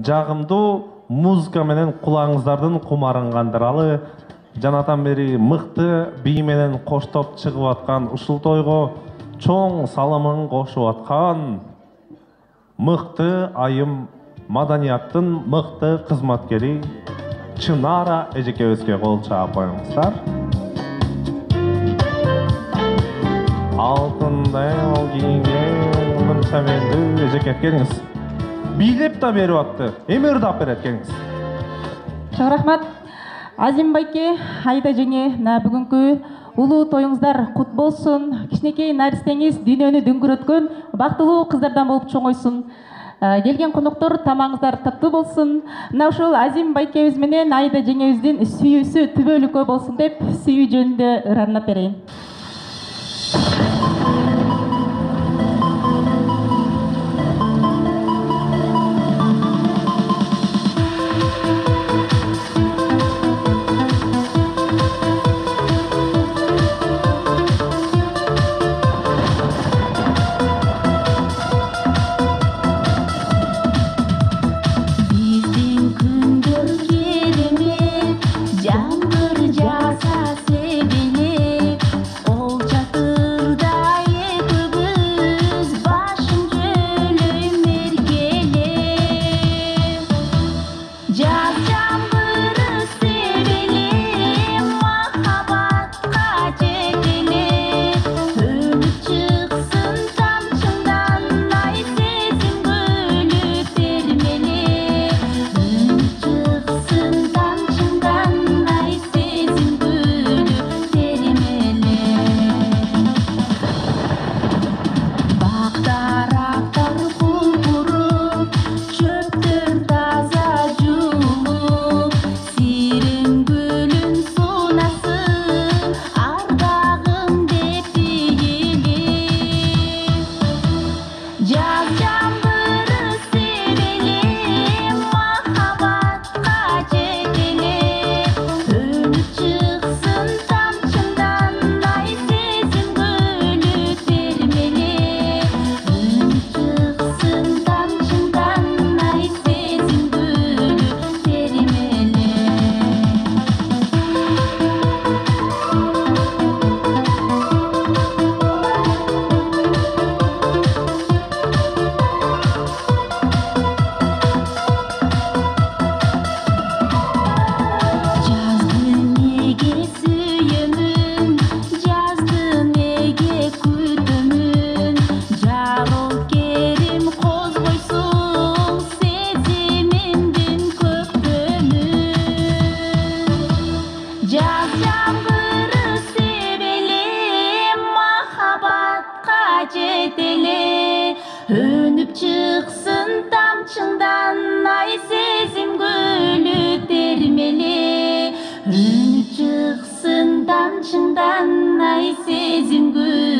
жагымдуу музыка менен кулağыңыздардын кумарын кандыралы. Жанатан бери мыкты бий менен коштоп чыгып аткан ушул тойго чоң салымын кошуп аткан мыкты айым маданияттын мыкты кызматкери Чынара эжекебизге кол чаап коюңуздар. Алтындай ол кийинген мынчамендүү эжеке келиңиз. Бийлеп да берип атты. Эми ырдап берет келиңиз. Чоң рахмат. Азим байке, Айда жеңе, бүгүнкү улуу тоюңуздар кут болсун. Кичинекей наристеңиз дүйнөнү дүңгүрөткөн бактылуу кыздардан болуп чоңойсун. Келген коноктор тамагыңыздар таттуу болсун. Мына ушул Азим байкебиз менен Айда жеңебиздин сүйүүсү түбөлүккө болсун деп сүйүү жөнүндө ырандап берейин. Өнүп чыксын тамчыңдан ай сезим гүлү термеле. Өнүп чыксын тамчыңдан ай сезим гүлү